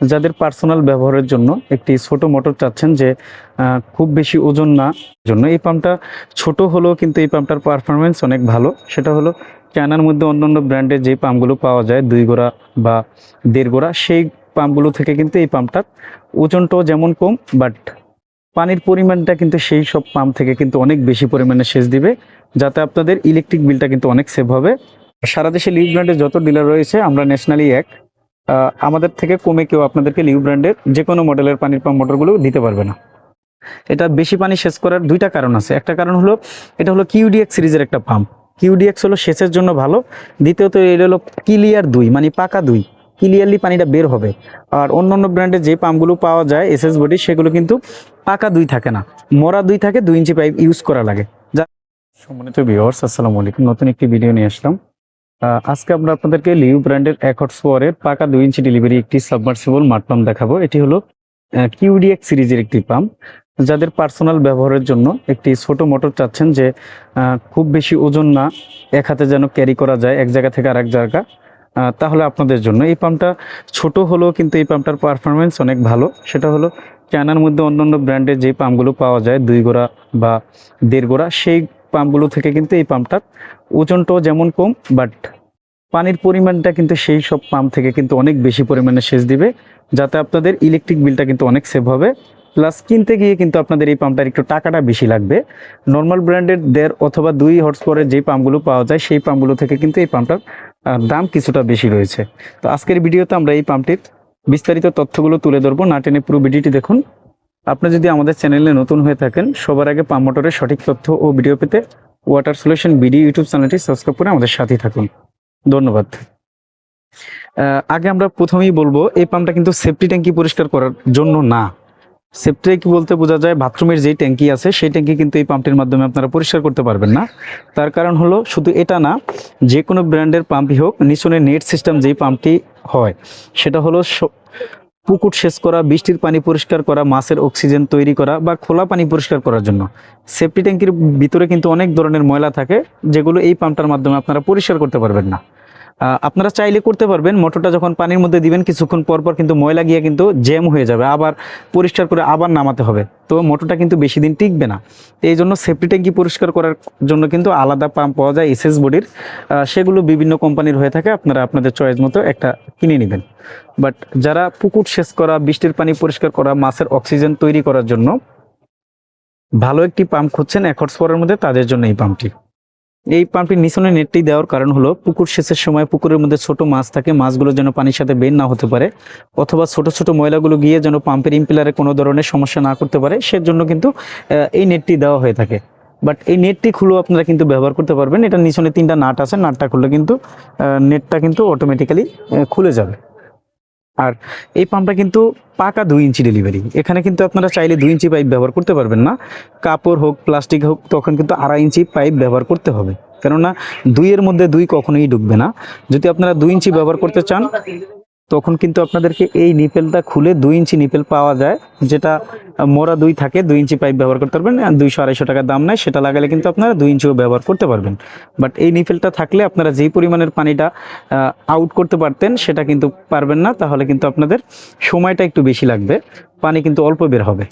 যাদের পার্সোনাল ব্যবহারের জন্য একটি ছোট মোটর চাচ্ছেন যে খুব বেশি ওজন না জন্য এই পাম্পটা ছোট হলেও কিন্তু এই পাম্পটার পারফরমেন্স অনেক ভালো। সেটা হলো চায়নার মধ্যে অন্যান্য ব্র্যান্ডের যে পাম্পগুলো পাওয়া যায় 2 গোড়া বা 1.5 গোড়া, সেই পাম্পগুলো থেকে কিন্তু এই পাম্পটার ওজনটাও যেমন কম, বাট পানির পরিমাণটা কিন্তু সেই সব পাম্প থেকে কিন্তু অনেক বেশি পরিমাণে সেচ দিবে, যাতে আপনাদের ইলেকট্রিক বিলটা কিন্তু অনেক সেভ হবে। সারা দেশে লিউ ব্র্যান্ডের যত ডিলার রয়েছে আমরা ন্যাশনালি এক, আমাদের থেকে কমে কেউ আপনাদেরকে লিউ ব্র্যান্ডের যে কোনো মডেলের পানির পাম্প মোটরগুলো দিতে পারবে না। এটা বেশি পানি সেচ করার দুইটা কারণ আছে। একটা কারণ হলো এটা হলো কিউডিএক্স সিরিজের একটা পাম্প। কিউডিএক্স হলো সেচের জন্য ভালো। দ্বিতীয়ত এটা হলো ক্লিয়ার 2 মানে পাকা 2, ক্লিয়ারলি পানিটা বের হবে। আর অন্যান্য ব্র্যান্ডের যে পাম্পগুলো পাওয়া যায় এসএস বডি, সেগুলো কিন্তু পাকা 2 থাকে না, মরা 2 থাকে, 2 ইঞ্চি পাইপ ইউজ করা লাগে। সম্মানিত ভিউয়ার্স, আসসালামু আলাইকুম। নতুন একটি ভিডিও নিয়ে আসলাম। আজকে আমরা আপনাদেরকে লিউ ব্র্যান্ডের 1 হর্স পাওয়ারের পাকা 2 ইঞ্চি ডেলিভারি একটি সাবমার্সিবল মাড পাম্প দেখাবো। এটি হলো কিউডিএক্স সিরিজের একটি পাম্প। যাদের পার্সোনাল ব্যবহারের জন্য একটি ছোট মোটর চাচ্ছেন যে খুব বেশি ওজন না, এক হাতে যেন ক্যারি করা যায় এক জায়গা থেকে আরেক জায়গা, তাহলে আপনাদের জন্য এই পাম্পটা ছোট হলেও কিন্তু এই পাম্পটার পারফরমেন্স অনেক ভালো। সেটা হলো চায়নার মধ্যে অন্যান্য ব্র্যান্ডের যে পাম্পগুলো পাওয়া যায় 2 গোড়া বা 1.5 গোড়া, সেই পাম্পগুলো থেকে কিন্তু এই পাম্পটার ওজনটাও যেমন কম, বাট পানির পরিমাণটা কিন্তু সেই সব পাম্প থেকে কিন্তু অনেক বেশি পরিমাণে সেচ দিবে, যাতে আপনাদের ইলেকট্রিক বিলটা কিন্তু অনেক সেভ হবে। প্লাস কিনতে গিয়ে কিন্তু আপনাদের এই পাম্পটার একটু টাকাটা বেশি লাগবে। নর্মাল ব্র্যান্ডের 1.5 অথবা 2 হর্স পাওয়ারের যে পাম্পগুলো পাওয়া যায় সেই পাম্পগুলো থেকে কিন্তু এই পাম্পটার দাম কিছুটা বেশি রয়েছে। তো আজকের ভিডিওতে আমরা এই পাম্পটির বিস্তারিত তথ্যগুলো তুলে ধরবো, না টেনে পুরো ভিডিওটি দেখুন। আপনি যদি আমাদের চ্যানেলে নতুন হয়ে থাকেন, সবার আগে পাম্প মোটরের সঠিক তথ্য ও ভিডিও পেতে ওয়াটার সলিউশন বিডি ইউটিউব চ্যানেলটি সাবস্ক্রাইব করে আমাদের সাথেই থাকুন। ধন্যবাদ। আগে আমরা প্রথমেই বলবো এই পাম্পটা কিন্তু সেফটি ট্যাঙ্কি পরিষ্কার করার জন্য না। সেফটি ট্যাঙ্কি বলতে বোঝা যায় বাথরুমের যেই ট্যাঙ্কি আছে সেই ট্যাঙ্কি কিন্তু এই পাম্পটির মাধ্যমে আপনারা পরিষ্কার করতে পারবেন না। তার কারণ হলো শুধু এটা না, যে কোনো ব্র্যান্ডের পাম্পই হোক, নিচনে নেট সিস্টেম যেই পাম্পটি হয় সেটা হলো পুকুর সেচ করা, বৃষ্টির পানি পরিষ্কার করা, মাছের অক্সিজেন তৈরি করা বা খোলা পানি পরিষ্কার করার জন্য। সেফটি ট্যাঙ্কির ভিতরে কিন্তু অনেক ধরনের ময়লা থাকে, যেগুলো এই পাম্পটার মাধ্যমে আপনারা পরিষ্কার করতে পারবেন না। আপনারা চাইলে করতে পারবেন, মোটরটা যখন পানির মধ্যে দিবেন কিছুক্ষণ পর পর কিন্তু ময়লা গিয়ে কিন্তু জ্যাম হয়ে যাবে, আবার পরিষ্কার করে আবার নামাতে হবে, তো মোটরটা কিন্তু বেশি দিন টিকবে না। এই জন্য সেফটি ট্যাঙ্কি পরিষ্কার করার জন্য কিন্তু আলাদা পাম্প পাওয়া যায় এসএস বডির, সেগুলো বিভিন্ন কোম্পানির হয়ে থাকে, আপনারা আপনাদের চয়েস মতো একটা কিনে নেবেন। বাট যারা পুকুর সেচ করা, বৃষ্টির পানি পরিষ্কার করা, মাছের অক্সিজেন তৈরি করার জন্য ভালো একটি পাম্প খুঁজছেন 1 হর্স পাওয়ারের মধ্যে, তাদের জন্য এই পাম্পটি। এই পাম্পটির নিচনে নেটটি দেওয়ার কারণ হলো পুকুর সেচের সময় পুকুরের মধ্যে ছোট মাছ থাকে, মাছগুলো যেন পানির সাথে বের না হতে পারে, অথবা ছোট ছোট ময়লাগুলো গিয়ে যেন পাম্পের ইম্পেলারে কোনো ধরনের সমস্যা না করতে পারে, সেজন্য কিন্তু এই নেটটি দেওয়া হয়ে থাকে। বাট এই নেটটি খুলেও আপনারা কিন্তু ব্যবহার করতে পারবেন। এটা নিচনে 3টা নাট আছে, নাটটা খুললে কিন্তু নেটটা কিন্তু অটোমেটিক্যালি খুলে যাবে। আর এই পাম্পটা কিন্তু পাকা 2 ইঞ্চি ডেলিভারি। এখানে কিন্তু আপনারা চাইলে 2 ইঞ্চি পাইপ ব্যবহার করতে পারবেন না, কাপড় হোক প্লাস্টিক হোক, তখন কিন্তু 2.5 ইঞ্চি পাইপ ব্যবহার করতে হবে, কেননা 2 এর মধ্যে 2 কখনোই ঢুকবে না। যদি আপনারা 2 ইঞ্চি ব্যবহার করতে চান, তখন কিন্তু আপনাদেরকে এই নিপেলটা খুলে 2 ইঞ্চি নিপেল পাওয়া যায়, যেটা মোড়া 2 থাকে, 2 ইঞ্চি পাইপ ব্যবহার করতে পারবেন। 200-250 টাকা দাম নেয়, সেটা লাগালে কিন্তু আপনারা 2 ইঞ্চিও ব্যবহার করতে পারবেন। বাট এই নিপেলটা থাকলে আপনারা যেই পরিমাণের পানিটা আউট করতে পারতেন সেটা কিন্তু পারবেন না, তাহলে কিন্তু আপনাদের সময়টা একটু বেশি লাগবে, পানি কিন্তু অল্প বের হবে।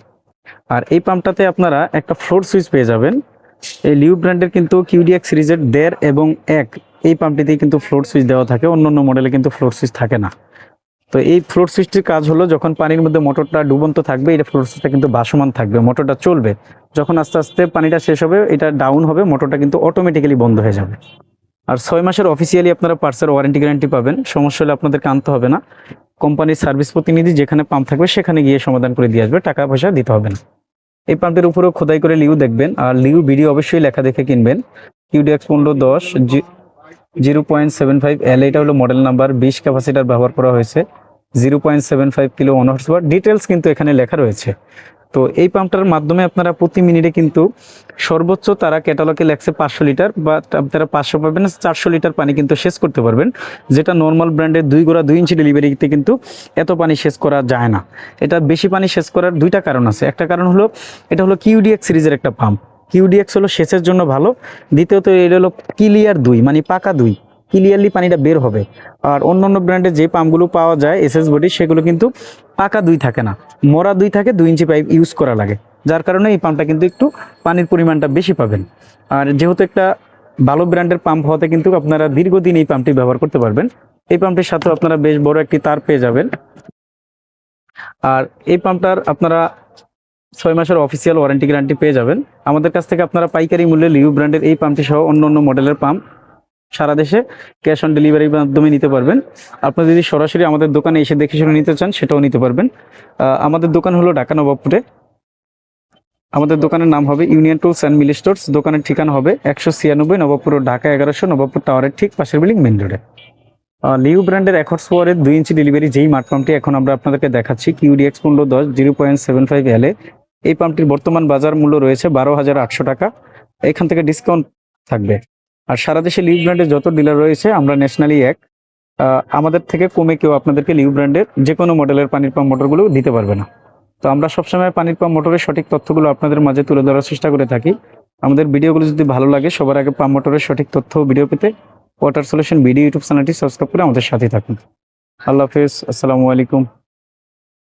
আর এই পাম্পটাতে আপনারা একটা ফ্লোর সুইচ পেয়ে যাবেন। এই লিউ ব্র্যান্ডের কিন্তু কিউডিএক্স সিরিজের 1.5 এবং 1 এই পাম্পটিতেই কিন্তু ফ্লোর সুইচ দেওয়া থাকে, অন্যান্য মডেলে কিন্তু ফ্লোর সুইচ থাকে না। তো এই ফ্লোর সুইচটির কাজ হলো, যখন পানির মধ্যে মোটরটা ডুবন্ত থাকবে, এটা ফ্লোর সুইচটা কিন্তু ভাসমান থাকবে, মোটরটা চলবে। যখন আস্তে আস্তে পানিটা শেষ হবে, এটা ডাউন হবে, মোটরটা কিন্তু অটোমেটিক্যালি বন্ধ হয়ে যাবে। আর 6 মাসের অফিসিয়ালি আপনারা পার্সের ওয়ারেন্টি গ্যারান্টি পাবেন। সমস্যা হলে আপনাদেরকে আনতে হবে না, কোম্পানির সার্ভিস প্রতিনিধি যেখানে পাম্প থাকবে সেখানে গিয়ে সমাধান করে দিয়ে আসবে, টাকা পয়সা দিতে হবে না। এই পাম্পটির উপরেও খোদাই করে লিউ দেখবেন, আর লিউ ভিডিও অবশ্যই লেখা দেখে কিনবেন। কিউডিএক্স 1510 0.75 L, এটা হলো মডেল নাম্বার। 20 ক্যাপাসিটার ব্যবহার করা হয়েছে, 0.75 কিলো 1 হর্স পাওয়ার, ডিটেলস কিন্তু এখানে লেখা রয়েছে। তো এই পাম্পটার মাধ্যমে আপনারা প্রতি মিনিটে কিন্তু সর্বোচ্চ তারা ক্যাটালগে লেখছে 500 লিটার, বা আপনারা 500 পাবেন, 400 লিটার পানি কিন্তু শেষ করতে পারবেন, যেটা নর্মাল ব্র্যান্ডের 2 গোড়া 2 ইঞ্চি ডেলিভারিতে কিন্তু এত পানি শেষ করা যায় না। এটা বেশি পানি শেষ করার 2টা কারণ আছে। একটা কারণ হলো এটা হলো কিউডিএক্স সিরিজের একটা পাম্প। কিউডিএক্স হলো সেচের জন্য ভালো। দ্বিতীয়ত এটা হলো ক্লিয়ার 2 মানে পাকা 2, ক্লিয়ারলি পানিটা বের হবে। আর অন্যান্য ব্র্যান্ডের যে পাম্পগুলো পাওয়া যায় এসএস বডি, সেগুলো কিন্তু পাকা দুই থাকে না, মরা দুই থাকে, 2 ইঞ্চি পাইপ ইউজ করা লাগে, যার কারণে এই পাম্পটা কিন্তু একটু পানির পরিমাণটা বেশি পাবেন। আর যেহেতু একটা ভালো ব্র্যান্ডের পাম্প হতে কিন্তু আপনারা দীর্ঘদিন এই পাম্পটি ব্যবহার করতে পারবেন। এই পাম্পটির সাথে আপনারা বেশ বড় একটি তার পেয়ে যাবেন। আর এই পাম্পটার আপনারা 6 মাসের অফিসিয়াল ওয়ারেন্টি গ্যারান্টি পেয়ে যাবেন। আমাদের কাছ থেকে আপনারা পাইকারি মূল্যে লিউ ব্র্যান্ডের এই পাম্পটি সহ অন্য অন্য মডেলের পাম্প সারা দেশে ক্যাশ অন ডেলিভারির মাধ্যমে নিতে পারবেন। আপনারা যদি সরাসরি আমাদের দোকানে এসে দেখে শুনে নিতে চান সেটাও নিতে পারবেন। আমাদের দোকান হলো ঢাকা নবাবপুরে। আমাদের দোকানের নাম হবে Union Tools and Mill Stores. দোকানের ঠিকানা হবে 196 নবাবপুর রোড, ঢাকা 1100, নবাবপুর টাওয়ারের ঠিক পাশের বিল্ডিং, মেন রোডে। লিউ ব্র্যান্ডের অ্যাকর্ডস পাওয়ারের 2 ইঞ্চি ডেলিভারি যেই মাঠ পাম্পটি এখন আমরা আপনাদেরকে দেখাচ্ছি, কিউডিএক্স 1510 0.75 এল, এই পাম্পটির বর্তমান বাজার মূল্য রয়েছে 12,800 টাকা। এখান থেকে ডিসকাউন্ট থাকবে। আর সারা দেশে লিউ ব্র্যান্ডের যত ডিলার রয়েছে আমরা ন্যাশনালি এক, আমাদের থেকে কমে কেউ আপনাদেরকে লিউ ব্র্যান্ডের যে কোনো মডেলের পানির পাম্প মোটরগুলো দিতে পারবে না। তো আমরা সবসময় পানির পাম্প মোটরের সঠিক তথ্যগুলো আপনাদের মাঝে তুলে ধরার চেষ্টা করে থাকি। আমাদের ভিডিওগুলো যদি ভালো লাগে, সবার আগে পাম্প মোটরের সঠিক তথ্য ও ভিডিও পেতে ওয়াটার সলিউশন ভিডিও ইউটিউব চ্যানেলটি সাবস্ক্রাইব করে আমাদের সাথে থাকুন। আল্লাহ হাফেজ, আসসালামু আলাইকুম।